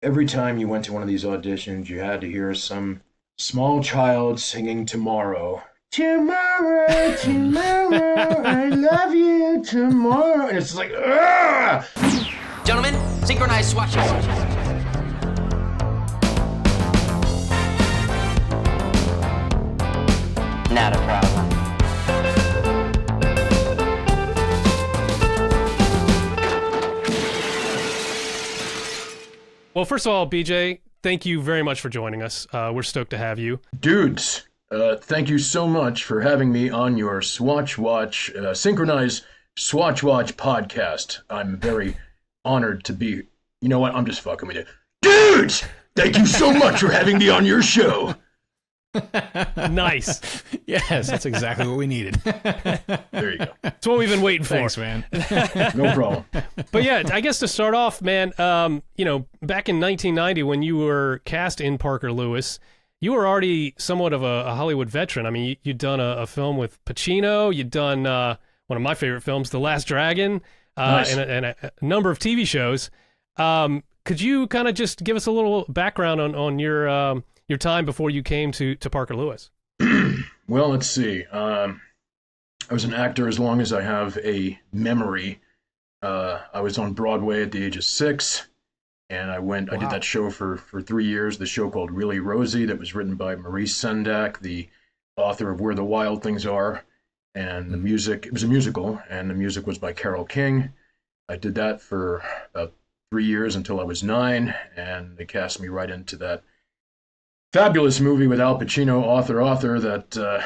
every time you went to one of these auditions, you had to hear some small child singing "Tomorrow." Tomorrow, tomorrow, I love you tomorrow. And it's like, ugh! Gentlemen, synchronize swatches. Not a problem. Well, first of all, BJ, thank you very much for joining us. We're stoked to have you. Dudes, thank you so much for having me on your Swatch Watch, Synchronize Swatch Watch podcast. I'm very honored to be. You know what? I'm just fucking with you. Dudes, thank you so much for having me on your show. Nice. Yes, that's exactly what we needed. There you go. That's what we've been waiting for. Thanks, man. No problem. But yeah, I guess to start off, man, back in 1990 when you were cast in Parker Lewis, you were already somewhat of a Hollywood veteran. I mean, you'd done a film with Pacino. You'd done one of my favorite films, The Last Dragon, Nice. and a number of TV shows. Could you kind of just give us a little background on your time before you came to Parker Lewis? Well, let's see. I was an actor as long as I have a memory. I was on Broadway at the age of 6, and I did that show for 3 years, the show called Really Rosie that was written by Maurice Sendak, the author of Where the Wild Things Are, and the music, it was a musical, and the music was by Carole King. I did that for about 3 years until I was 9, and they cast me right into that fabulous movie with Al Pacino, author, that,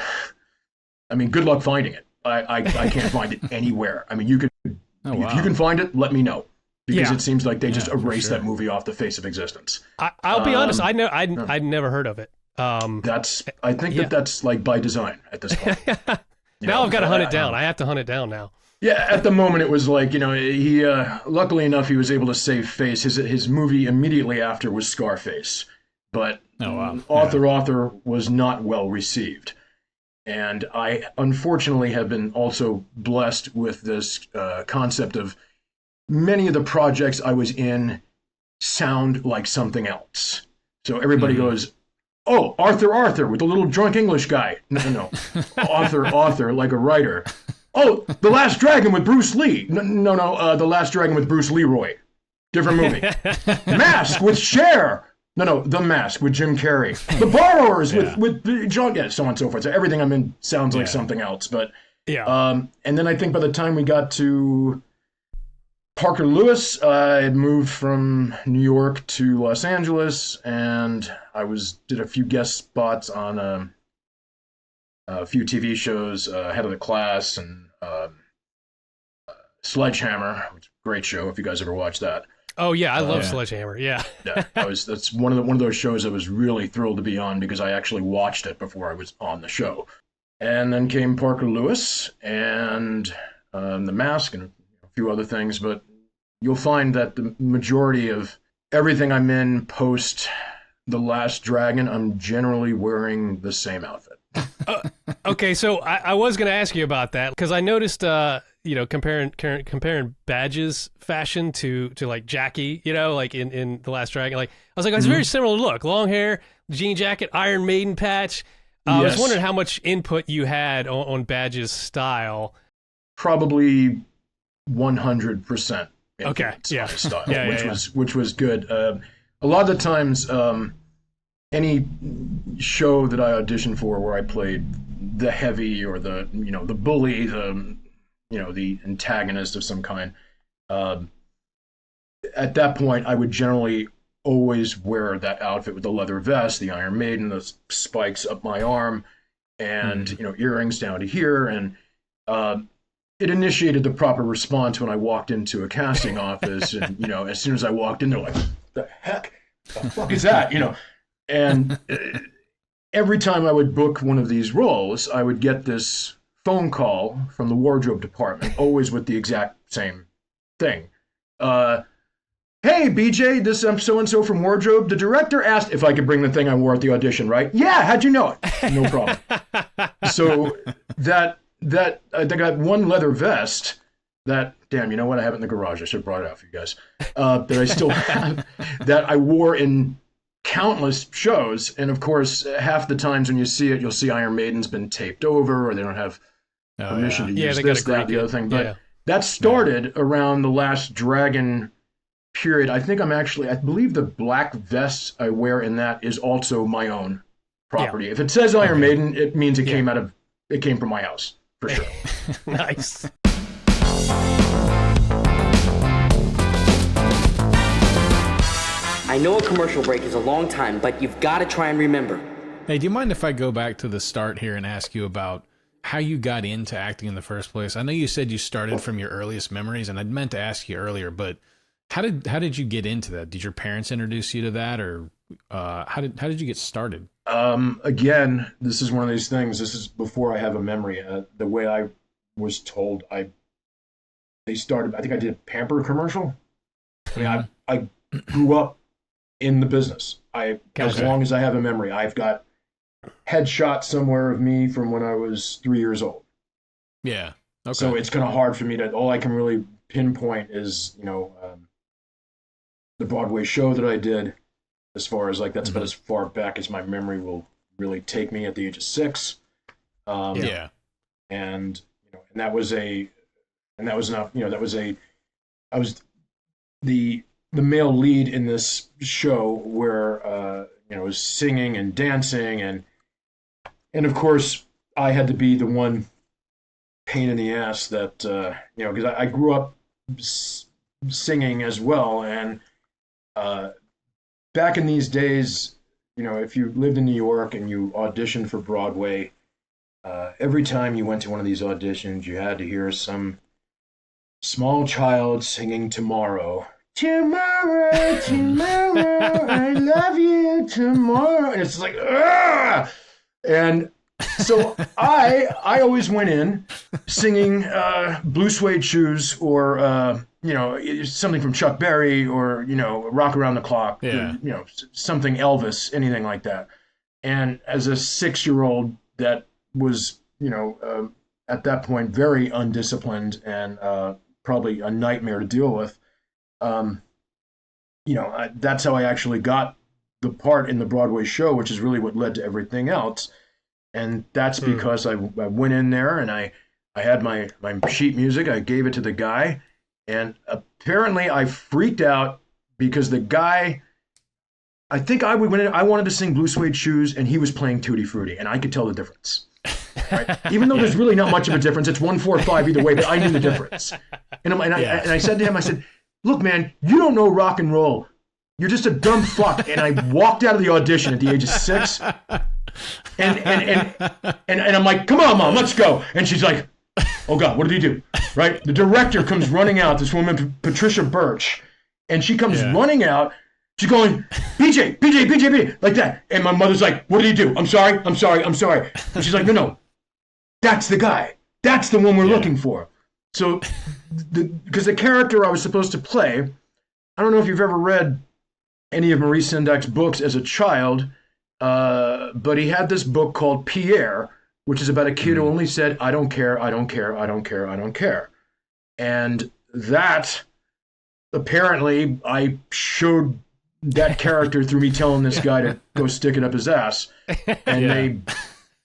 good luck finding it. I can't find it anywhere. I mean, if you can find it, let me know. Because it seems like they just erased that movie off the face of existence. I'll be honest, I'd never heard of it. I think that's like by design at this point. Now I've got to hunt it down. I have to hunt it down now. Yeah, at the moment it was like, he luckily enough he was able to save face. His movie immediately after was Scarface. But author was not well received. And I unfortunately have been also blessed with this concept of many of the projects I was in sound like something else. So everybody goes, oh, Arthur with the little drunk English guy. No. author, like a writer. Oh, The Last Dragon with Bruce Lee. No, The Last Dragon with Bruce Leroy. Different movie. Mask with Cher. No, The Mask with Jim Carrey. The Borrowers with John, so on and so forth. So everything I'm in sounds like something else. But and then I think by the time we got to Parker Lewis, I had moved from New York to Los Angeles, and I did a few guest spots on a few TV shows, Head of the Class and Sledgehammer, which is a great show if you guys ever watched that. Oh yeah, I love Sledgehammer. Yeah, that's one of those shows I was really thrilled to be on because I actually watched it before I was on the show. And then came Parker Lewis and The Mask and a few other things, but you'll find that the majority of everything I'm in post The Last Dragon, I'm generally wearing the same outfit. Okay, so I was going to ask you about that because I noticed, comparing Badge's fashion to like Jackie, like in The Last Dragon, like I was like, it's a very similar look, long hair, jean jacket, Iron Maiden patch. I was wondering how much input you had on Badge's style. Probably 100%. Okay, yeah, style, which was good. A lot of the times, any show that I auditioned for where I played the heavy or the bully, the antagonist of some kind, at that point I would generally always wear that outfit with the leather vest, the Iron Maiden, the spikes up my arm, and earrings down to here, and it initiated the proper response when I walked into a casting office, and as soon as I walked in, they're like, "The heck, the fuck is that?" And every time I would book one of these roles, I would get this phone call from the wardrobe department, always with the exact same thing. Hey, BJ, this so-and-so from wardrobe. The director asked if I could bring the thing I wore at the audition, right? Yeah, how'd you know it? No problem. So I got one leather vest that, damn, you know what? I have it in the garage. I should have brought it out for you guys. That I still have, that I wore in countless shows. And of course, half the times when you see it, you'll see Iron Maiden's been taped over, or they don't have permission to use this, that, the other thing. But that started around the last Dragon period. I believe the black vest I wear in that is also my own property. If it says Iron Maiden, it means it came from my house, for sure. Nice. I know a commercial break is a long time, but you've got to try and remember. Hey, do you mind if I go back to the start here and ask you about how you got into acting in the first place? I know you said you started from your earliest memories, and I'd meant to ask you earlier, but how did you get into that? Did your parents introduce you to that, or how did you get started? Again, this is one of these things. This is before I have a memory. The way I was told, they started. I think I did a Pamper commercial. I mean, I grew up in the business. As long as I have a memory, I've got headshots somewhere of me from when I was 3 years old. Yeah. Okay. So it's kind of hard for me to. All I can really pinpoint is, the Broadway show that I did. As far as that's about as far back as my memory will really take me at the age of 6. And that was I was the male lead in this show where was singing and dancing and of course I had to be the one pain in the ass that because I grew up singing as well, and back in these days, if you lived in New York and you auditioned for Broadway, every time you went to one of these auditions, you had to hear some small child singing Tomorrow. Tomorrow, tomorrow, I love you tomorrow. And it's like, ugh! And so I always went in singing Blue Suede Shoes or, something from Chuck Berry or, Rock Around the Clock, or, something Elvis, anything like that. And as a 6-year-old that was, at that point, very undisciplined and probably a nightmare to deal with, that's how I actually got the part in the Broadway show, which is really what led to everything else. And that's because I went in there and I had my sheet music. I gave it to the guy, and apparently I freaked out because the guy, I think I wanted to sing Blue Suede Shoes, and he was playing Tutti Frutti, and I could tell the difference. Right? Even though there's really not much of a difference, it's 1, 4, 5 either way, but I knew the difference. And I said to him, I said, "Look, man, you don't know rock and roll. You're just a dumb fuck." And I walked out of the audition at the age of 6. And I'm like, "Come on, Mom, let's go." And she's like, "Oh God, what did he do?" Right? The director comes running out, this woman, Patricia Birch, and she comes running out. She's going, BJ, like that. And my mother's like, "What did he do? I'm sorry. And she's like, no, that's the guy. That's the one we're looking for. So, because the character I was supposed to play, I don't know if you've ever read any of Maurice Sendak's books as a child, but he had this book called Pierre, which is about a kid who only said, "I don't care, I don't care, I don't care, I don't care." And that, apparently, I showed that character through me telling this guy to go stick it up his ass. And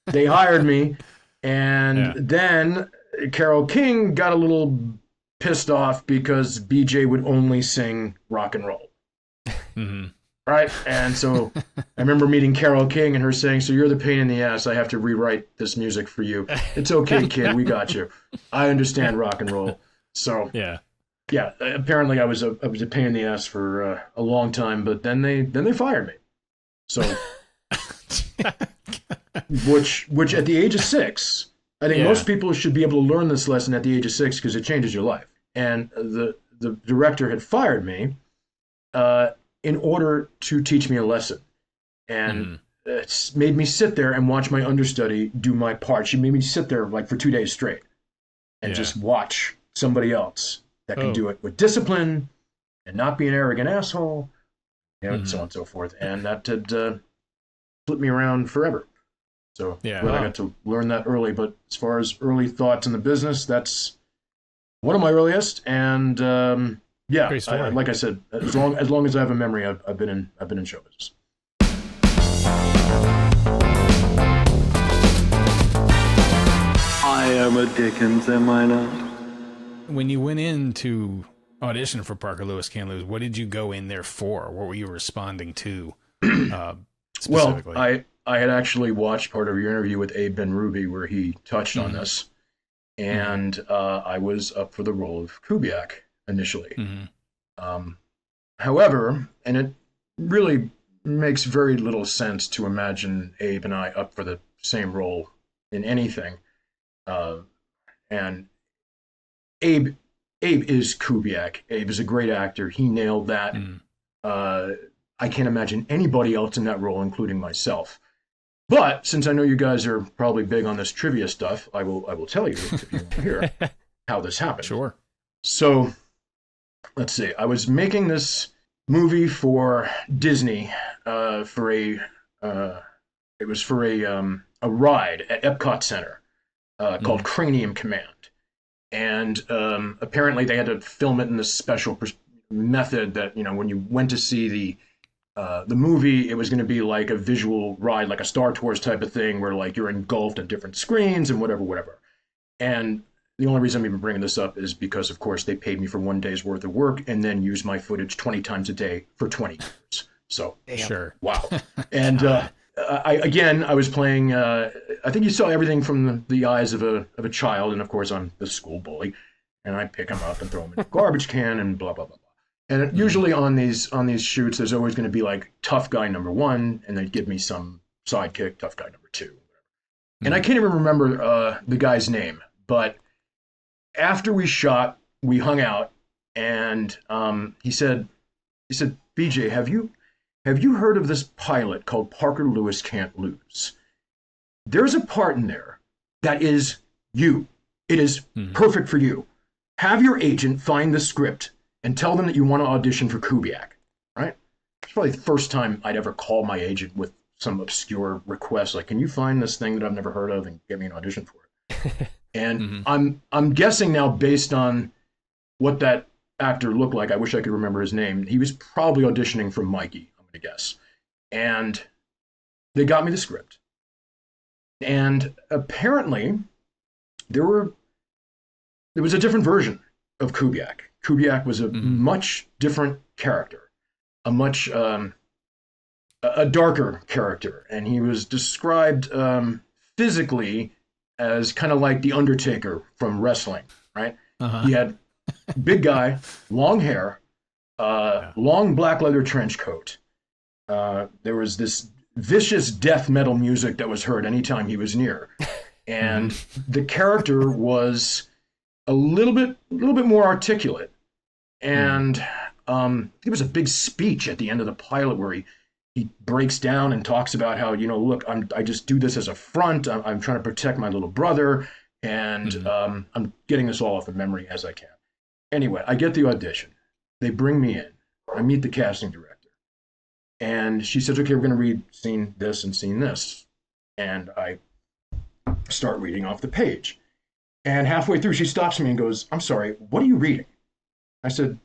they hired me. And then Carole King got a little pissed off because BJ would only sing rock and roll. Mm-hmm. Right? And so I remember meeting Carole King and her saying, "So you're the pain in the ass. I have to rewrite this music for you. It's okay, kid. We got you. I understand rock and roll." So yeah, apparently I was a pain in the ass for a long time, but then they fired me. So which at the age of 6, I think most people should be able to learn this lesson at the age of 6 because it changes your life. And the director had fired me in order to teach me a lesson. And it's made me sit there and watch my understudy do my part. She made me sit there like for 2 days straight and just watch somebody else that can do it with discipline and not be an arrogant asshole, so on and so forth. And that had flipped me around forever. So I got to learn that early. But as far as early thoughts in the business, that's one of my earliest, and yeah, Great story. like I said, as long as I have a memory, I've been in show business. I am a Dickens, am I not? When you went in to audition for Parker Lewis Can't Lose, what did you go in there for? What were you responding to specifically? Well, I had actually watched part of your interview with Abe Ben-Ruby where he touched on this, and I was up for the role of Kubiak initially. However, and it really makes very little sense to imagine Abe and I up for the same role in anything. And Abe is Kubiak. Abe is a great actor. He nailed that. I can't imagine anybody else in that role, including myself. But since I know you guys are probably big on this trivia stuff, I will tell you, if you want to hear, how this happened. Sure. So, let's see. I was making this movie for Disney for a ride at Epcot Center called Cranium Command. And apparently they had to film it in this special method that, when you went to see the movie, it was going to be like a visual ride, like a Star Tours type of thing, where like you're engulfed in different screens and whatever. And the only reason I'm even bringing this up is because, of course, they paid me for 1 day's worth of work and then used my footage 20 times a day for 20 years. So, Sure. Wow. And I was playing. I think you saw everything from the eyes of a child, and of course I'm the school bully, and I pick him up and throw him in a garbage can and blah blah blah blah. And usually on these shoots, there's always going to be like tough guy number 1, and they'd give me some sidekick, tough guy number 2. And I can't even remember the guy's name, but after we shot, we hung out, and he said, BJ, have you heard of this pilot called Parker Lewis Can't Lose? There's a part in there that is you. It is perfect for you. Have your agent find the script and tell them that you want to audition for Kubiak, right? It's probably the first time I'd ever call my agent with some obscure request, like, can you find this thing that I've never heard of and get me an audition for it? And I'm guessing now, based on what that actor looked like, I wish I could remember his name, he was probably auditioning for Mikey, I'm going to guess. And they got me the script. And apparently, there was a different version of Kubiak. Kubiak was a much different character, a much a darker character, and he was described physically as kind of like the Undertaker from wrestling, right? He had big guy, long hair, long black leather trench coat. There was this vicious death metal music that was heard anytime he was near, and the character was a little bit more articulate. And there was a big speech at the end of the pilot where he breaks down and talks about how, look, I just do this as a front. I'm trying to protect my little brother, and I'm getting this all off of memory as I can. Anyway, I get the audition. They bring me in. I meet the casting director, and she says, "Okay, we're going to read scene this and scene this," and I start reading off the page. And halfway through, she stops me and goes, "I'm sorry, what are you reading?" I said,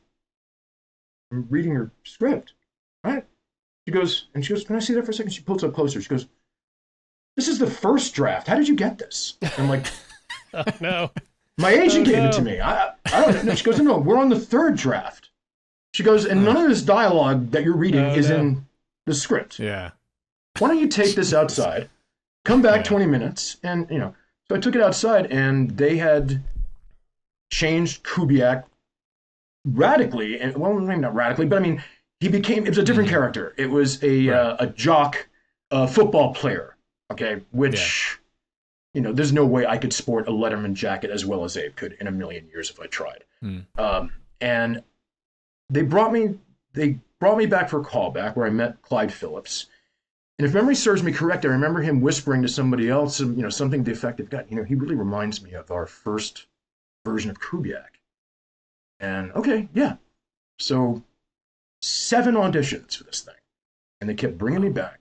"I'm reading your script." Right? She goes, "Can I see that for a second?" She pulls up closer. She goes, "This is the first draft. How did you get this?" I'm like, Oh, no. "My agent gave it to me. I don't know." She goes, "No, we're on the third draft." She goes, "And none of this dialogue that you're reading is in the script. Yeah. Why don't you take this outside, come back 20 minutes, and, So I took it outside, and they had changed Kubiak radically, and well, maybe not radically, but I mean, it was a different character. It was a jock, football player, okay, which, there's no way I could sport a Letterman jacket as well as Abe could in a million years if I tried. And they brought me back for a callback where I met Clyde Phillips. And if memory serves me correct, I remember him whispering to somebody else, something to the effect of, "God, he really reminds me of our first version of Kubiak." And okay, yeah. So 7 auditions for this thing. And they kept bringing me back.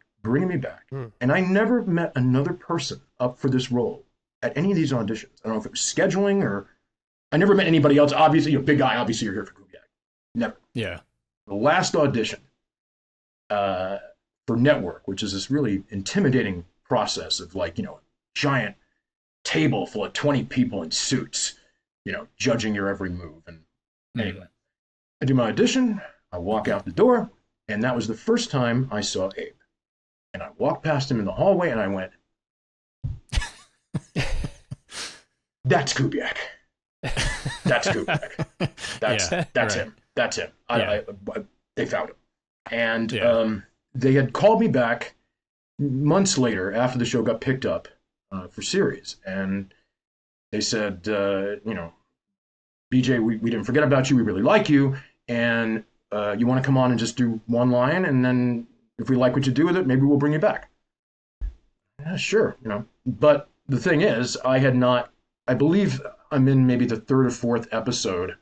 And I never met another person up for this role at any of these auditions. I don't know if it was scheduling or I never met anybody else. Obviously, big guy. Obviously, you're here for Kubiak. Never. Yeah. The last audition for Network, which is this really intimidating process of giant table full of 20 people in suits, judging your every move. And anyway, I do my audition. I walk out the door, and that was the first time I saw Abe. And I walked past him in the hallway, and I went, "That's Kubiak. That's Kubiak. That's him. That's him." They found him, and they had called me back months later after the show got picked up for series, and they said, "BJ, we didn't forget about you. We really like you, and you want to come on and just do one line, and then if we like what you do with it, maybe we'll bring you back." Yeah, sure, But the thing is, I believe I'm in maybe the third or fourth episode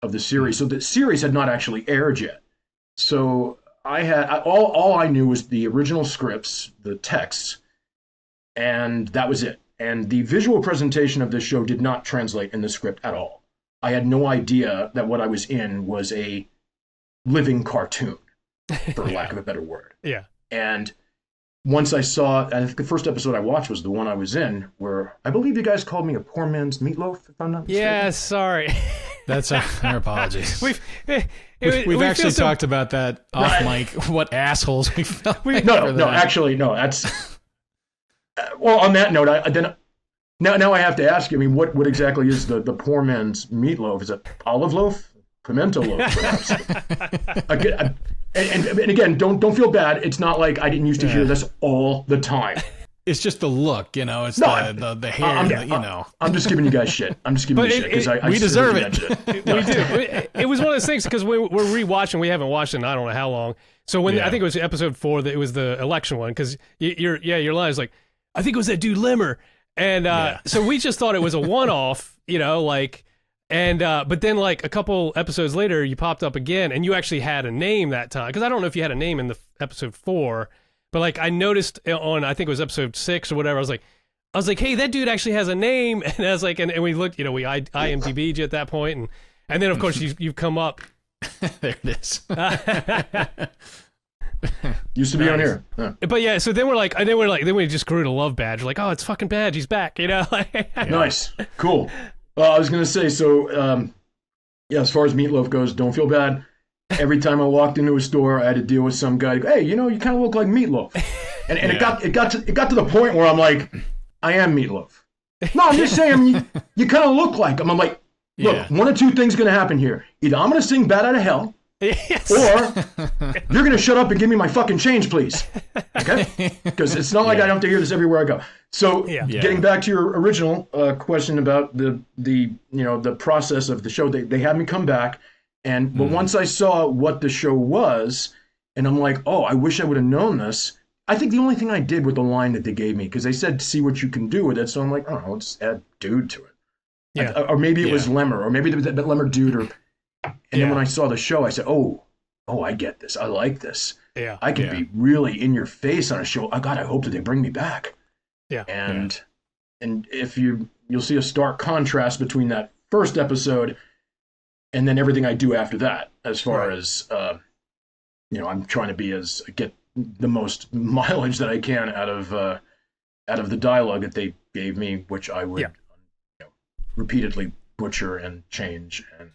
of the series, so the series had not actually aired yet. So all I knew was the original scripts, the texts, and that was it. And the visual presentation of this show did not translate in the script at all. I had no idea that what I was in was a living cartoon, for lack of a better word. Yeah. And once I think the first episode I watched was the one I was in, where I believe you guys called me a poor man's Meatloaf, if I'm not mistaken. Yeah, sorry. That's our apologies. We've we actually talked about that off mic. What assholes we felt. No, actually, no. That's well. On that note, now I have to ask you. I mean, what exactly is the poor man's meatloaf? Is it olive loaf, pimento loaf, perhaps? And again, don't feel bad. It's not like I didn't used to hear this all the time. It's just the look, It's the hair, I'm just giving you guys shit. I'm just giving you shit because I we deserve it. We do. It was one of those things because we're rewatching. We haven't watched it in I don't know how long. So when I think it was episode 4 that it was the election one because your line is like, I think it was that dude Limmer, and so we just thought it was a one-off, but then like a couple episodes later you popped up again and you actually had a name that time because I don't know if you had a name in the episode 4. But like I noticed on, I think it was episode 6 or whatever. I was like, hey, that dude actually has a name. And I was like, and we looked, we IMDb'd you at that point, and then of course you've come up. There it is. Used to be on here. Yeah. But yeah, so then we just grew to love Badge. Like, oh, it's fucking Badge. He's back. Nice, cool. Well, I was gonna say so. As far as Meatloaf goes, don't feel bad. Every time I walked into a store, I had to deal with some guy. Hey, you kind of look like Meatloaf, and it got to the point where I'm like, I am Meatloaf. No, I'm just saying you kind of look like him. I'm like, look, one of two things going to happen here. Either I'm going to sing "Bat Out of Hell," or you're going to shut up and give me my fucking change, please. Okay? Because it's not like I have to hear this everywhere I go. So, getting back to your original question about the process of the show, they had me come back. But once I saw what the show was, and I'm like, oh, I wish I would have known this. I think the only thing I did with the line that they gave me, because they said, see what you can do with it. So I'm like, oh, let's add dude to it. Yeah. Or maybe it was Lemmer, or maybe it was that Lemmer dude. And then when I saw the show, I said, oh, I get this. I like this. Yeah. I can be really in your face on a show. Oh, God, I hope that they bring me back. Yeah. And if you'll see a stark contrast between that first episode and then everything I do after that, as far as, I'm trying to get the most mileage that I can out of the dialogue that they gave me, which I would repeatedly butcher and change and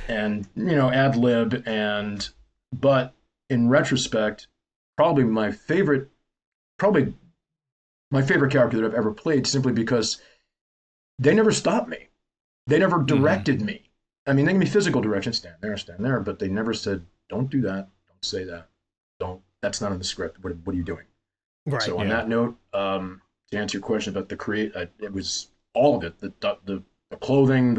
ad lib but in retrospect, probably my favorite character that I've ever played, simply because they never stopped me. They never directed me. I mean, they gave me physical direction, stand there, but they never said, don't do that, don't say that, that's not in the script. What are you doing? Right. So on that note, to answer your question about the it was all of it, the clothing,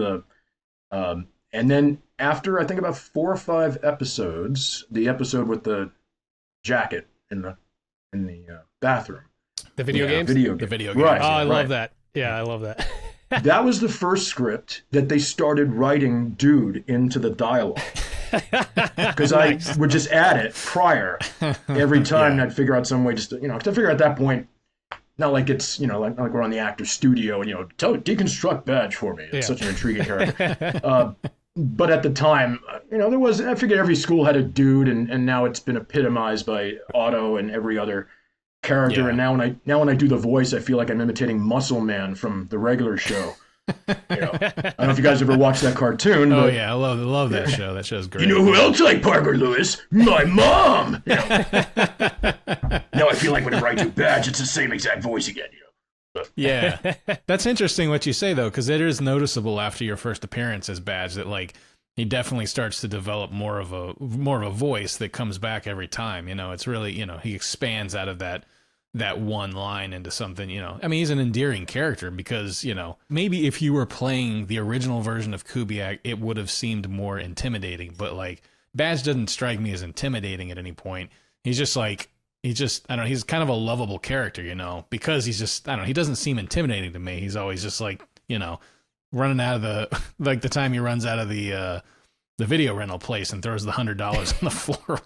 and then after I think about 4 or 5 episodes, the episode with the jacket in the bathroom. The video games? The video games. Right. Oh, I love that. Yeah, I love that. That was the first script that they started writing dude into the dialogue. Because I would just add it prior every time, and I'd figure out some way to figure at that point, not like it's, like we're on the actor's studio and, deconstruct Badge for me. It's such an intriguing character. But at the time, I figured every school had a dude, and now it's been epitomized by Otto and every other character. Yeah. And now when I do the voice, I feel like I'm imitating Muscle Man from the regular show. I don't know if you guys ever watched that cartoon. Oh but, yeah, I love that show. That show's great. You know who else like Parker Lewis? My mom. Now I feel like whenever I do Badge, it's the same exact voice again. Yeah, that's interesting what you say though, because it is noticeable after your first appearance as Badge that like he definitely starts to develop more of a voice that comes back every time. It's really he expands out of that one line into something. I mean, he's an endearing character because maybe if you were playing the original version of Kubiak, it would have seemed more intimidating. But like Badge doesn't strike me as intimidating at any point. He's just like. I don't know, he's kind of a lovable character, because he's just, I don't know, he doesn't seem intimidating to me. He's always just like, running out of the time he runs out of the video rental place and throws the $100 on the floor,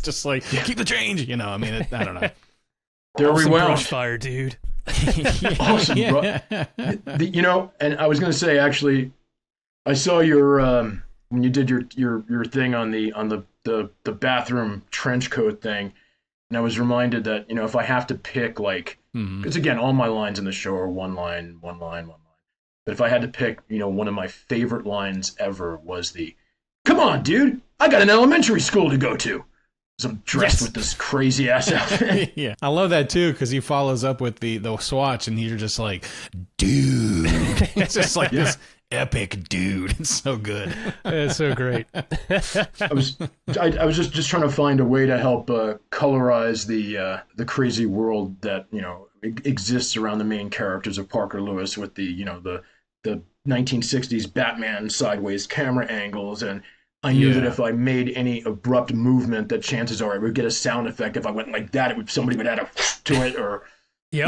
just like, keep the change, I mean, I don't know. There we went. Brush fire, dude. Awesome, bro. And I was going to say, actually, I saw your, when you did your thing on the bathroom trench coat thing. And I was reminded that, if I have to pick, like, because again, all my lines in the show are one line. But if I had to pick, one of my favorite lines ever was "Come on, dude, I got an elementary school to go to." So I'm dressed with this crazy ass outfit. Yeah, I love that too, because he follows up with the Swatch, and you're just like, dude. It's just like this epic dude. It's so good. It's so great. I was just trying to find a way to help colorize the crazy world that exists around the main characters of Parker Lewis with the 1960s Batman sideways camera angles, and I knew that if I made any abrupt movement, that chances are I would get a sound effect. If I went like that, somebody would add a to it, or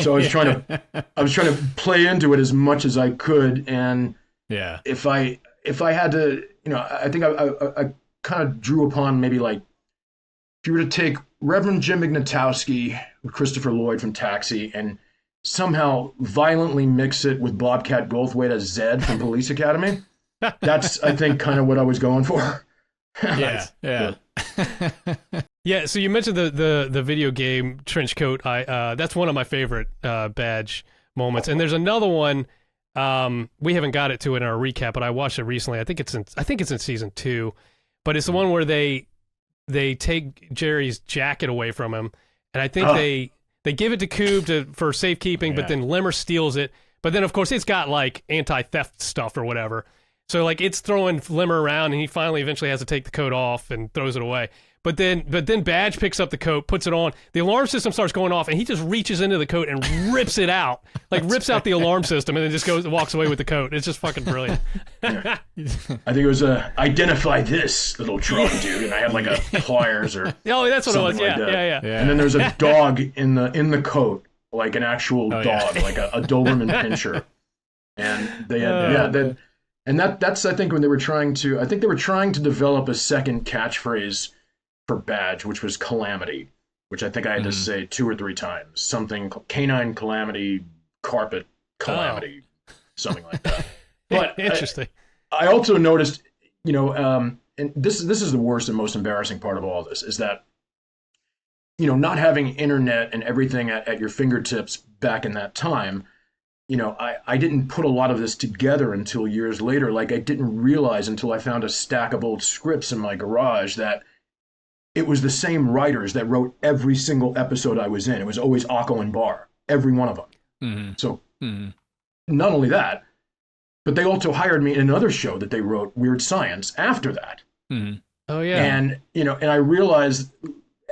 so I was trying to play into it as much as I could. And if I had to, I think I kind of drew upon maybe like if you were to take Reverend Jim Ignatowski with Christopher Lloyd from Taxi and somehow violently mix it with Bobcat Goldthwait as Zed from Police Academy. That's, I think, kind of what I was going for. Yeah. Yeah, so you mentioned the video game trench coat. That's one of my favorite Badge moments. And there's another one. We haven't got it to in our recap, but I watched it recently. I think it's in season 2, but it's the one where they take Jerry's jacket away from him, and I think they give it to Coob for safekeeping, but then Limmer steals it. But then of course it's got like anti-theft stuff or whatever. So like it's throwing Limmer around, and he finally eventually has to take the coat off and throws it away. But then Badge picks up the coat, puts it on. The alarm system starts going off, and he just reaches into the coat and rips it out, like rips out the alarm system, and then just walks away with the coat. It's just fucking brilliant. I think it was identify this little drone dude, and I had like a pliers or that's what it was. Like yeah. And then there's a dog in the coat, like an actual dog, like a Doberman Pinscher, and they had that's I think when they were trying to develop a second catchphrase for Badge, which was calamity, which I think I had to say 2 or 3 times. Something canine calamity, carpet calamity, something like that. But interesting. I also noticed, and this is the worst and most embarrassing part of all this, is that, not having internet and everything at your fingertips back in that time, I didn't put a lot of this together until years later. Like I didn't realize until I found a stack of old scripts in my garage that it was the same writers that wrote every single episode I was in. It was always Akko and Bar, every one of them. Mm-hmm. So not only that, but they also hired me in another show that they wrote, Weird Science, after that. Mm-hmm. Oh, yeah. And, and I realized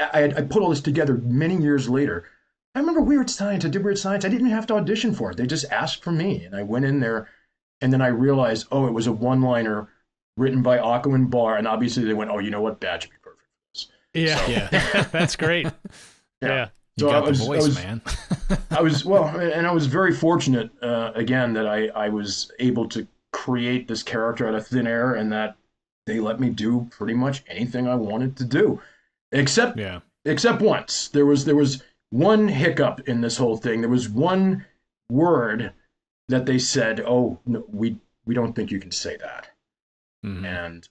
I put all this together many years later. I remember Weird Science. I did Weird Science. I didn't even have to audition for it. They just asked for me. And I went in there, and then I realized, it was a one-liner written by Akko and Bar. And obviously they went, you know what, Badge would be perfect. Yeah. That's great. Yeah. So you got the voice, man. I was very fortunate, again, that I was able to create this character out of thin air, and that they let me do pretty much anything I wanted to do, except once. There was one hiccup in this whole thing. There was one word that they said, "Oh, no, we don't think you can say that." Mm-hmm. And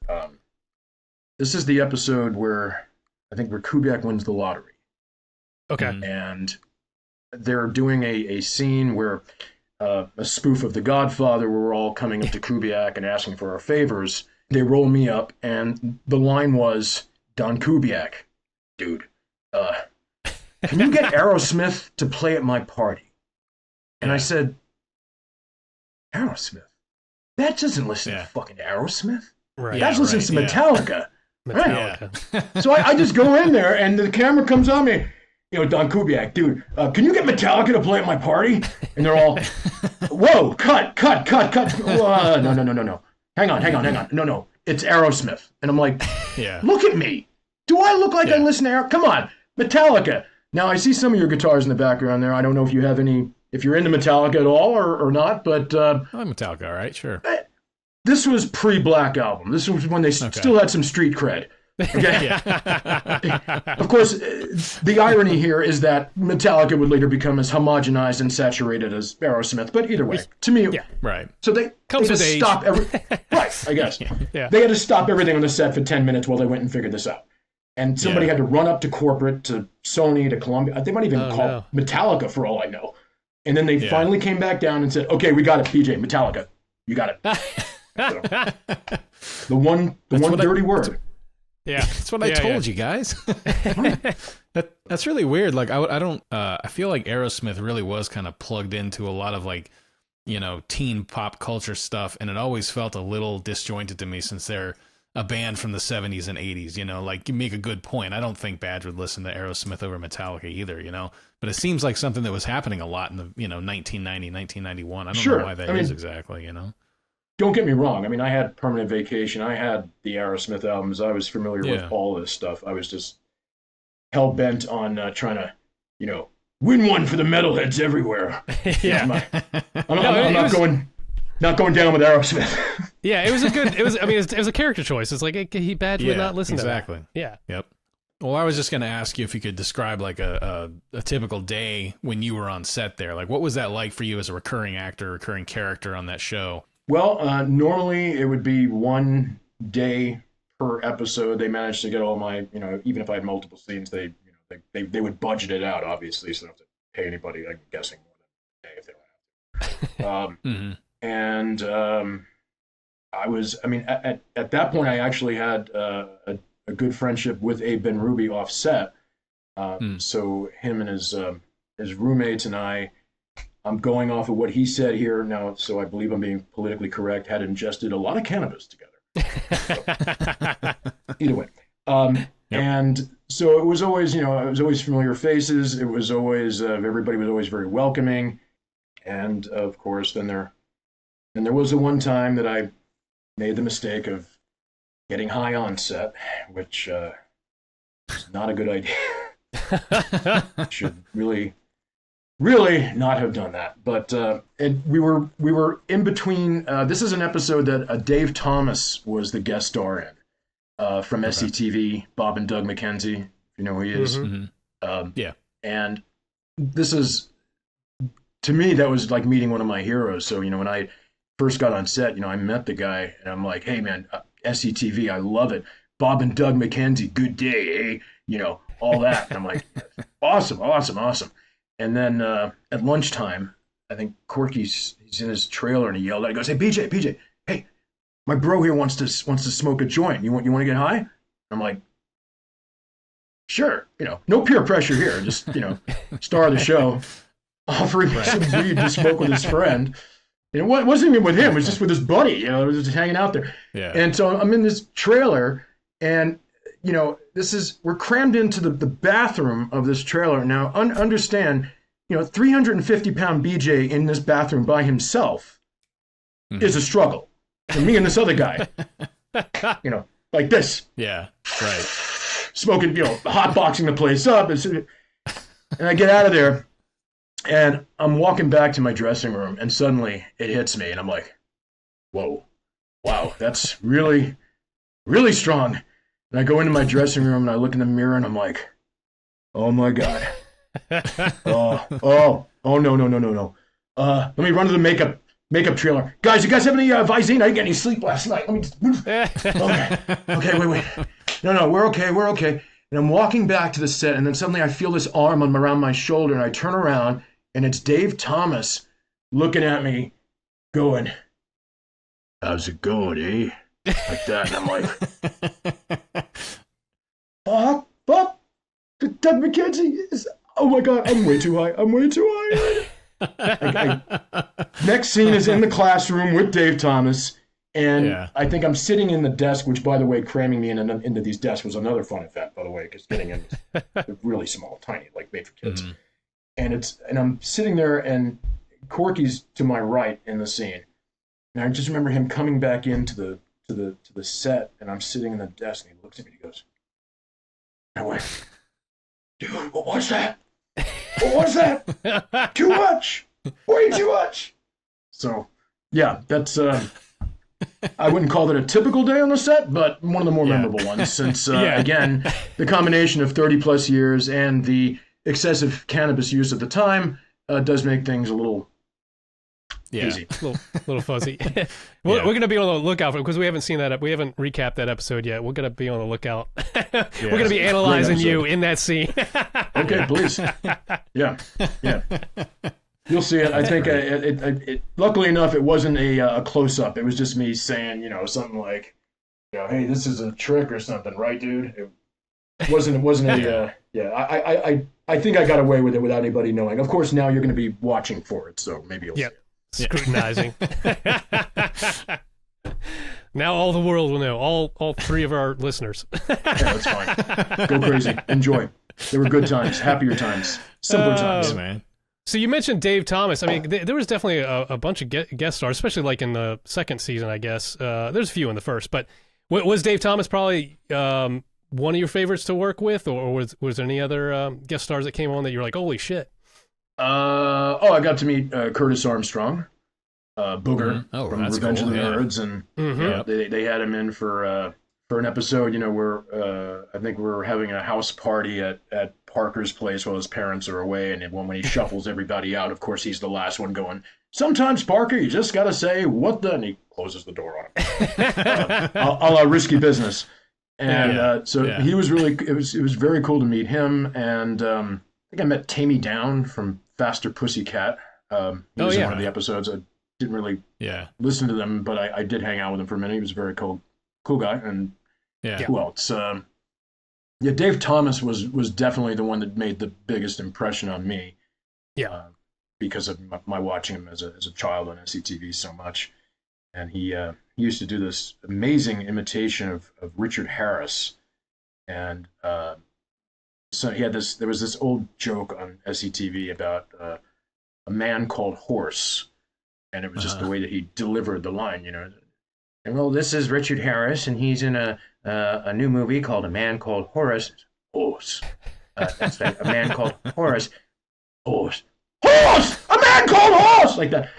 this is the episode where Kubiak wins the lottery. Okay. And they're doing a scene where a spoof of The Godfather, where we're all coming up to Kubiak and asking for our favors. They roll me up, and the line was, "Don Kubiak, dude, can you get Aerosmith to play at my party?" And I said, "Aerosmith? That doesn't listen to fucking Aerosmith. Right. That listens to Metallica." Metallica. Right. So I just go in there, and the camera comes on me. Don Kubiak, dude, can you get Metallica to play at my party? And they're all, "Whoa, cut. No. Hang on. No. It's Aerosmith." And I'm like, Look at me. Do I look like I listen to Come on, Metallica. Now, I see some of your guitars in the background there. I don't know if you have if you're into Metallica at all or not, but... I'm Metallica, all right, sure. This was pre-Black Album. This was when they still had some street cred. Okay. Of course, the irony here is that Metallica would later become as homogenized and saturated as Aerosmith. But either way, to me, right. So they had to stop right, I guess. They had to stop everything on the set for 10 minutes while they went and figured this out. And somebody had to run up to corporate, to Sony, to Columbia. They might even call Metallica for all I know. And then they finally came back down and said, "Okay, we got it, BJ, Metallica, you got it." So, the one dirty word. Yeah, that's what I told you guys. That's really weird. Like I feel like Aerosmith really was kind of plugged into a lot of teen pop culture stuff, and it always felt a little disjointed to me since they're a band from the 70s and 80s. Like, you make a good point. I don't think Badge would listen to Aerosmith over Metallica either. But it seems like something that was happening a lot in the 1990, 1991. I don't know why that is exactly. Don't get me wrong. I mean, I had Permanent Vacation. I had the Aerosmith albums. I was familiar with all this stuff. I was just hell-bent on trying to, win one for the metalheads everywhere. I'm not going down with Aerosmith. Yeah, it was it was a character choice. It's like Badge would not listen to that. Exactly. Yeah. Yep. Well, I was just going to ask you if you could describe like a typical day when you were on set there. Like, what was that like for you as a recurring actor, recurring character on that show? Well, normally it would be one day per episode. They managed to get all my, even if I had multiple scenes, they would budget it out, obviously, so I don't have to pay anybody, I'm guessing, more than a day if they don't have to. And I was, at that point, I actually had a good friendship with Abe Ben Ruby off set. So him and his roommates and I'm going off of what he said here now, so I believe I'm being politically correct, had ingested a lot of cannabis together. Either way. And so it was always, it was always familiar faces. It was always, everybody was always very welcoming. And of course, then there was the one time that I made the mistake of getting high on set, which was not a good idea. Should really not have done that. But we were in between. This is an episode that Dave Thomas was the guest star in from SCTV, Bob and Doug McKenzie, if you know who he is. And this is, to me, that was like meeting one of my heroes. So, when I first got on set, I met the guy and I'm like, "Hey man, SCTV, I love it. Bob and Doug McKenzie, good day, eh?" All that. And I'm like, awesome. And then at lunchtime, I think Corky's he's in his trailer and he yelled out, he goes, "Hey BJ, hey, my bro here wants to smoke a joint. You want to get high?" I'm like, "Sure." No peer pressure here. Just star of the show, offering me some weed to smoke with his friend. It wasn't even with him. It was just with his buddy. It was just hanging out there. Yeah. And so I'm in this trailer, and we're crammed into the bathroom of this trailer. Now, understand, 350-pound BJ in this bathroom by himself is a struggle. And me and this other guy, like this. Yeah, right. Smoking, hotboxing the place up. And I get out of there, and I'm walking back to my dressing room, and suddenly it hits me, and I'm like, whoa, wow, that's really, really strong. And I go into my dressing room and I look in the mirror and I'm like, oh my God, Oh, no, no, no, no, no. Let me run to the makeup trailer. Guys, you guys have any Visine? I didn't get any sleep last night. Let me just... Okay, wait. No, we're okay. And I'm walking back to the set, and then suddenly I feel this arm around my shoulder, and I turn around, and it's Dave Thomas looking at me, going, "How's it going, eh?" Like that, and I'm like, fuck, Doug McKenzie is... Oh my God, I'm way too high. Next scene is in the classroom with Dave Thomas, and I think I'm sitting in the desk, which, by the way, cramming me into these desks was another fun event, by the way, because getting in was really small, tiny, like made for kids. And I'm sitting there, and Corky's to my right in the scene, and I just remember him coming back into the set, and I'm sitting in the desk, and he looks at me and he goes, I went, "Dude, what was that? What was that? Too much. Way too much." So, yeah, that's, I wouldn't call it a typical day on the set, but one of the more memorable ones since, again, the combination of 30 plus years and the excessive cannabis use at the time does make things a little easy. A little fuzzy. We're going to be on the lookout for it because we haven't seen that. We haven't recapped that episode yet. We're going to be on the lookout. We're going to be analyzing you in that scene. Okay, please. Yeah. You'll see it. I think it luckily enough, it wasn't a close-up. It was just me saying, something like, "Hey, this is a trick or something, right, dude?" It wasn't I think I got away with it without anybody knowing. Of course, now you're going to be watching for it, so maybe you'll see it. Scrutinizing. Now all the world will know. All three of our listeners. Yeah, that's fine. Go crazy. Enjoy. There were good times, happier times, simpler times. Man. So you mentioned Dave Thomas. I mean, there was definitely a bunch of guest stars, especially like in the second season, I guess. There's a few in the first, but was Dave Thomas probably one of your favorites to work with, or was there any other guest stars that came on that you were like, holy shit? I got to meet Curtis Armstrong, Booger from Revenge of the Nerds, and they had him in for an episode. Where I think we're having a house party at Parker's place while his parents are away, and when he shuffles everybody out, of course he's the last one going, "Sometimes, Parker, you just got to say what the," and he closes the door on him, a la Risky Business. And he was really, it was very cool to meet him, and I think I met Tammy Down from Faster Pussycat. He was in one of the episodes. I didn't really listen to them, but I did hang out with him for a minute. He was a very cool guy. And who else? Dave Thomas was definitely the one that made the biggest impression on me. Because of my watching him as a child on SCTV so much. And he used to do this amazing imitation of Richard Harris. And so there was this old joke on SCTV about a man called Horse. And it was just the way that he delivered the line, And well, this is Richard Harris, and he's in a new movie called A Man Called Horace. Horse. That's right, A Man Called Horace. Horse. Horse! A man called Horse! Like that.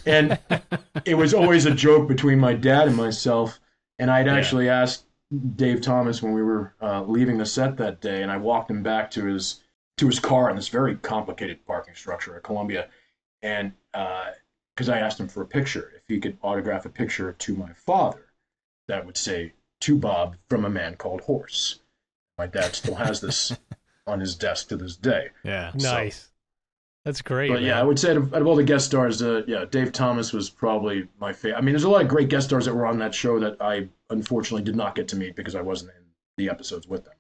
And it was always a joke between my dad and myself. And I'd actually asked Dave Thomas when we were leaving the set that day, and I walked him back to his car in this very complicated parking structure at Columbia. And because I asked him for a picture, if he could autograph a picture to my father that would say, "To Bob from A Man Called Horse." My dad still has this on his desk to this day. Yeah, nice. That's great. But man. I would say out of all the guest stars, Dave Thomas was probably my favorite. I mean, there's a lot of great guest stars that were on that show that I unfortunately did not get to meet because I wasn't in the episodes with them.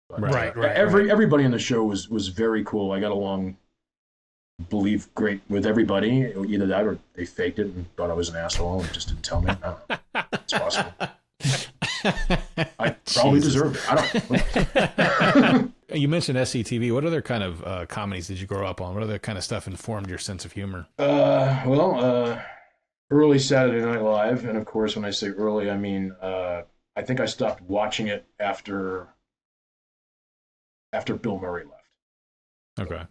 But, right. Everybody in the show was very cool. I got along, believe, great with everybody. Either that or they faked it and thought I was an asshole and just didn't tell me. I don't know. It's possible. I probably deserved it. I don't know. You mentioned SCTV. What other kind of comedies did you grow up on? What other kind of stuff informed your sense of humor? Early Saturday Night Live, and of course, when I say early, I mean I think I stopped watching it after Bill Murray left. Okay.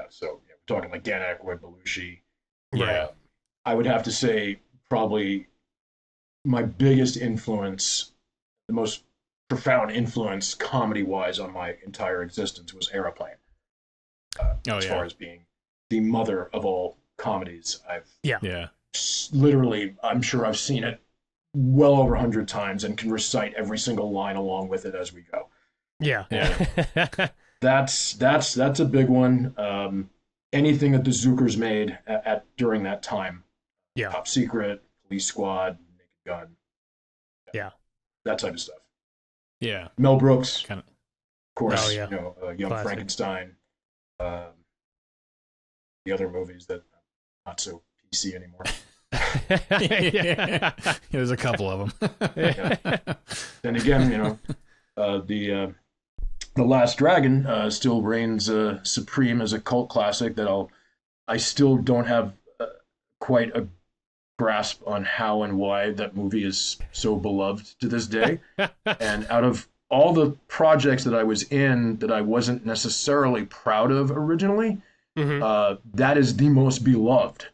So we're talking like Dan Aykroyd, Belushi. Yeah. I would have to say probably my biggest influence, the most profound influence comedy-wise on my entire existence was Airplane. as far as being the mother of all comedies. Yeah. Literally, I'm sure I've seen it well over 100 times and can recite every single line along with it as we go. Yeah. That's a big one. Anything that the Zookers made during that time. Yeah. Top Secret, Police Squad, Naked Gun. Yeah. That type of stuff. Yeah. Mel Brooks, Kind of. of course, Young Classic. Frankenstein. The other movies that are not so PC anymore. Yeah. There's a couple of them. Then again, the Last Dragon still reigns supreme as a cult classic that I still don't have quite a grasp on how and why that movie is so beloved to this day. And out of all the projects that I was in that I wasn't necessarily proud of originally, that is the most beloved.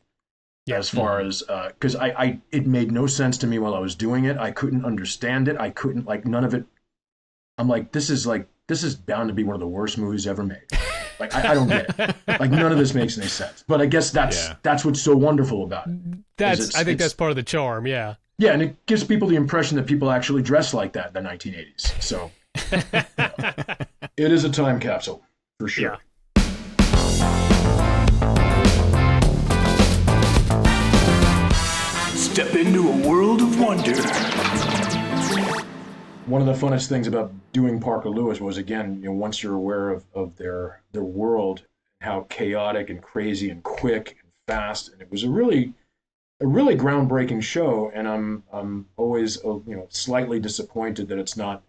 As far as because it made no sense to me while I was doing it. I couldn't understand it. I couldn't none of it. I'm like, this is bound to be one of the worst movies ever made. Like I don't get it. Like none of this makes any sense. But I guess that's what's so wonderful about it. I think that's part of the charm. Yeah. Yeah, and it gives people the impression that people actually dress like that in the 1980s. So it is a time capsule for sure. Yeah. Step into a world of wonder. One of the funnest things about doing Parker Lewis was, again, once you're aware of their world, how chaotic and crazy and quick and fast, and it was a really groundbreaking show. And I'm always slightly disappointed that it's not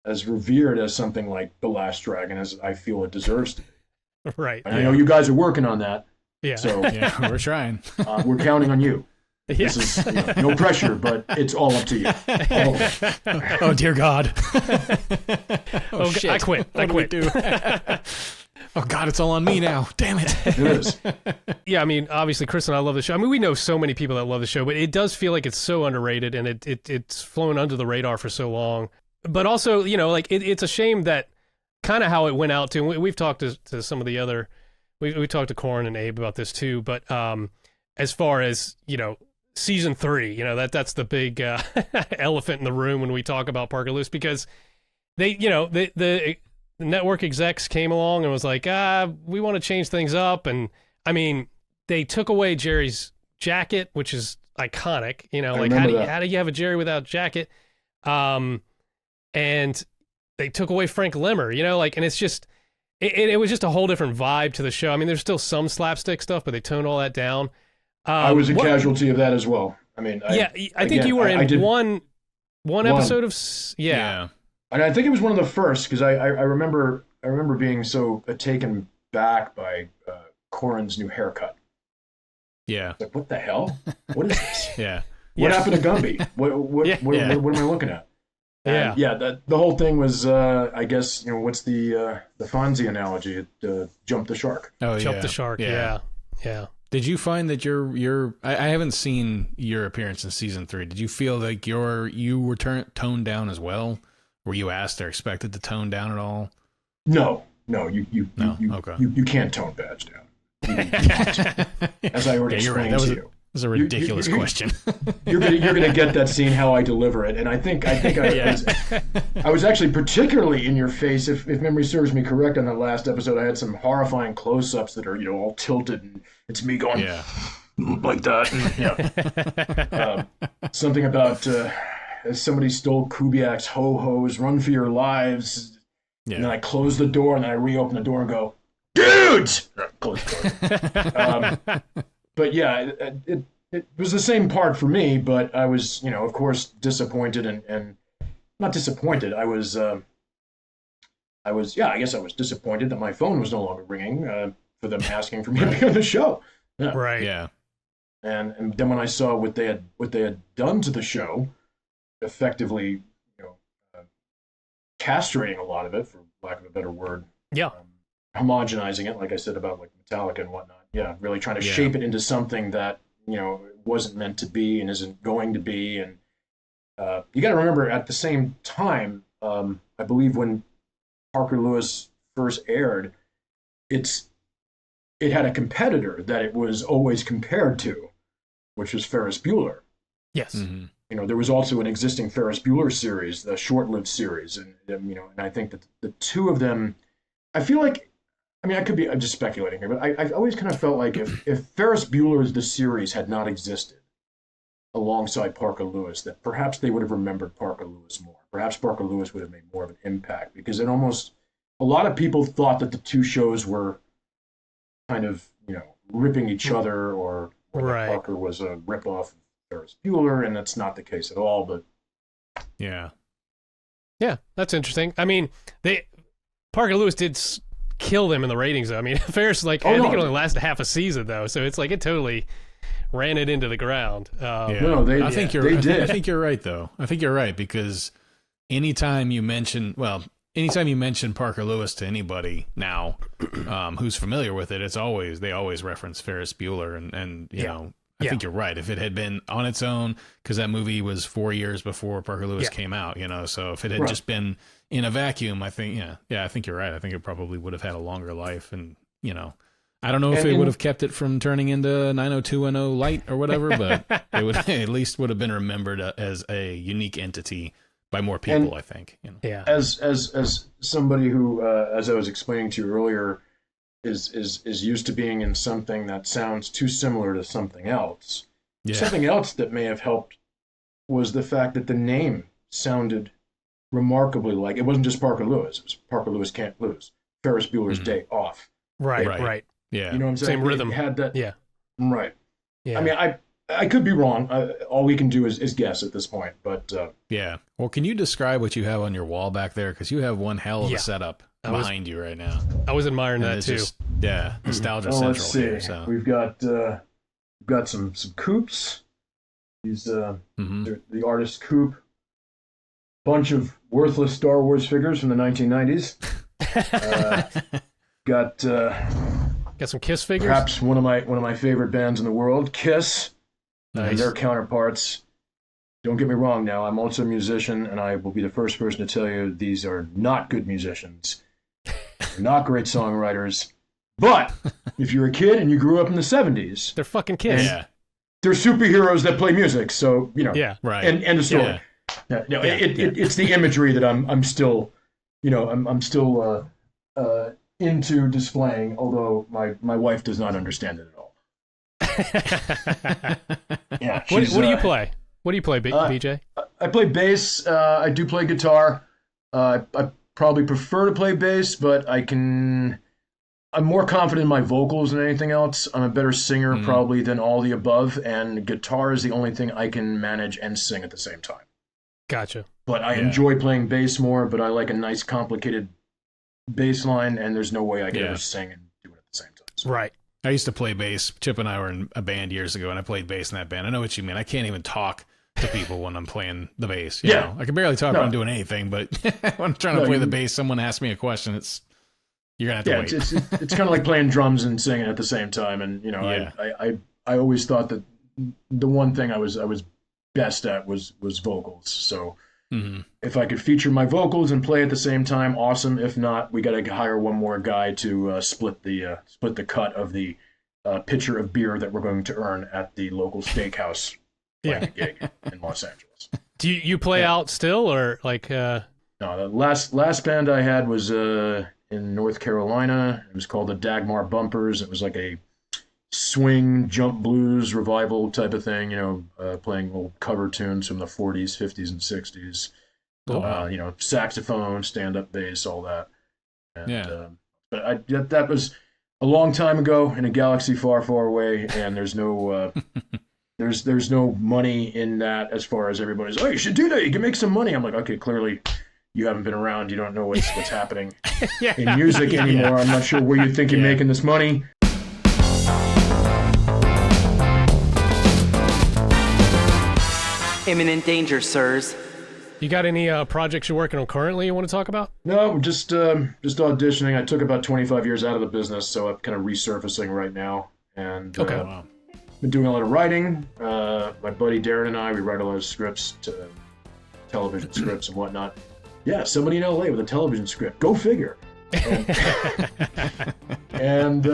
as revered as something like The Last Dragon as I feel it deserves to be. Right. And I know you guys are working on that. Yeah. So Yeah, we're trying. we're counting on you. Yeah. This is no pressure, but it's all up to you. Oh dear God. Oh, shit. I quit. I quit. Do? Oh God, it's all on me now. Damn it. It is. Yeah, I mean, obviously, Chris and I love the show. I mean, we know so many people that love the show, but it does feel like it's so underrated, and it's flown under the radar for so long. But also, it's a shame that kind of how it went out to. We've talked to some of the other. We talked to Corin and Abe about this too. But as far as season 3, that's the big elephant in the room when we talk about Parker Lewis, because they, the network execs came along and was like, we want to change things up. And I mean, they took away Jerry's jacket, which is iconic, how do you have a Jerry without jacket? And they took away Frank Lemmer, and it's just, it was just a whole different vibe to the show. I mean, there's still some slapstick stuff, but they toned all that down. I was a casualty of that as well. I mean, I think you were in one episode of yeah. And I think it was one of the first, because I remember being so taken back by Corin's new haircut. Yeah. Like, what the hell? What is this? Yeah. What happened to Gumby? What am I looking at? And the whole thing was, I guess, what's the Fonzie analogy? It jumped the shark. Oh, Jump the shark. Yeah. Did you find that I haven't seen your appearance in season 3. Did you feel like you were toned down as well? Were you asked or expected to tone down at all? No, you can't tone badge down. As I already explained to you. That was a ridiculous question. You're gonna get that scene how I deliver it, and I think I was actually particularly in your face. If memory serves me correct, on that last episode, I had some horrifying close-ups that are all tilted, and it's me going like that. And, something about somebody stole Kubiak's ho-hos, run for your lives. Yeah. And then I close the door, and then I reopen the door and go, dudes! Close the door. But yeah, it was the same part for me, but I was, of course, disappointed and not disappointed. I guess I was disappointed that my phone was no longer ringing for them asking for me to be on the show. Yeah. Right. Yeah. And then when I saw what they had done to the show, effectively, castrating a lot of it, for lack of a better word. Yeah. Homogenizing it, like I said about Metallica and whatnot. Yeah, really trying to shape it into something that wasn't meant to be and isn't going to be. And you got to remember, at the same time, I believe when Parker Lewis first aired, it had a competitor that it was always compared to, which was Ferris Bueller. Yes. Mm-hmm. You know, there was also an existing Ferris Bueller series, the short-lived series, and you know, and I think that the two of them, I feel like, I mean, I'm just speculating here, but I've always kind of felt like if Ferris Bueller's the series had not existed alongside Parker Lewis, that perhaps they would have remembered Parker Lewis more. Perhaps Parker Lewis would have made more of an impact, because a lot of people thought that the two shows were kind of, you know, ripping each other, or that Parker was a ripoff of Ferris Bueller, and that's not the case at all. But yeah, that's interesting. I mean, Parker Lewis did kill them in the ratings, though. I mean, Ferris, like, I think it only lasted half a season, though, so it's like it totally ran it into the ground. No, they I think did. I think you're right, though. I think you're right, because anytime you mention Parker Lewis to anybody now who's familiar with it, they always reference Ferris Bueller, and you know, I think you're right. If it had been on its own, because that movie was 4 years before Parker Lewis came out, you know, so if it had just been in a vacuum, I think, I think you're right. I think it probably would have had a longer life, and, you know, I don't know if it would have kept it from turning into 90210 Light or whatever, but it would at least would have been remembered as a unique entity by more people, I think. You know? Yeah. As somebody who, as I was explaining to you earlier, is used to being in something that sounds too similar to something else. Yeah. Something else that may have helped was the fact that the name sounded remarkably like, it wasn't just Parker Lewis. It was Parker Lewis Can't Lose. Ferris Bueller's Day Off. Right. Yeah. You know what I'm saying? Same rhythm. It had that. Yeah. Right. Yeah. I mean, I could be wrong. All we can do is guess at this point. But yeah. Well, can you describe what you have on your wall back there? Because you have one hell of a setup behind you right now. I was admiring that too. Nostalgia central. Let's see. Here, so. We've got some coupes. These the artist coupe. Bunch of worthless Star Wars figures from the 1990s. Got some Kiss figures. Perhaps one of my favorite bands in the world, Kiss. Nice. And their counterparts. Don't get me wrong now, I'm also a musician, and I will be the first person to tell you these are not good musicians. They're not great songwriters. But if you're a kid and you grew up in the 70s... They're fucking Kiss. They're superheroes that play music, so, you know. Yeah, right. And the story. It's the imagery that I'm still, you know, I'm still into displaying, although my wife does not understand it at all. What do you play? What do you play, BJ? I play bass. I do play guitar. I probably prefer to play bass, but I'm more confident in my vocals than anything else. I'm a better singer probably than all the above, and guitar is the only thing I can manage and sing at the same time. Gotcha. But I enjoy playing bass more, but I like a nice complicated bass line, and there's no way I could ever sing and do it at the same time. So. Right. I used to play bass. Chip and I were in a band years ago, and I played bass in that band. I know what you mean. I can't even talk to people when I'm playing the bass. You know? I can barely talk when I'm doing anything, but when I'm trying to play the bass, someone asks me a question, you're going to have to wait. It's kind of like playing drums and singing at the same time. And, you know, I always thought that the one thing I was best at was vocals. So if I could feature my vocals and play at the same time, awesome. If not, we got to hire one more guy to split the cut of the pitcher of beer that we're going to earn at the local steakhouse gig in Los Angeles. Do you play out still, or like? No, the last band I had was in North Carolina. It was called the Dagmar Bumpers. It was like a swing jump blues revival type of thing, you know, playing old cover tunes from the 40s, 50s, and 60s. You know, saxophone, stand-up bass, all that. And, but that was a long time ago in a galaxy far, far away, and there's no there's no money in that as far as everybody's, oh, you should do that, you can make some money. I'm like, okay, clearly you haven't been around, you don't know what's happening in music anymore. I'm not sure where you think you're making this money. Imminent danger, sirs. You got any projects you're working on currently you want to talk about? No, just auditioning. I took about 25 years out of the business, so I'm kind of resurfacing right now. And been doing a lot of writing. My buddy Darren and I, we write a lot of scripts, television scripts and whatnot. Yeah, somebody in LA with a television script. Go figure. And And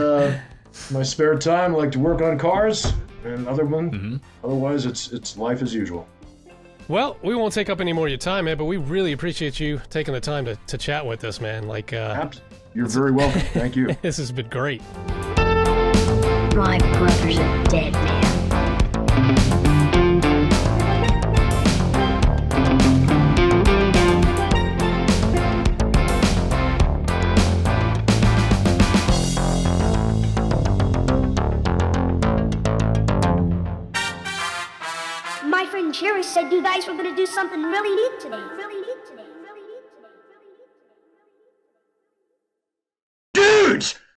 my spare time, I like to work on cars. And otherwise, it's life as usual. Well, we won't take up any more of your time, man, but we really appreciate you taking the time to chat with us, man. Like, you're very welcome. Thank you. This has been great. My brother's a dead man. My friend Jerry said you guys were going to do something really neat today. Dudes!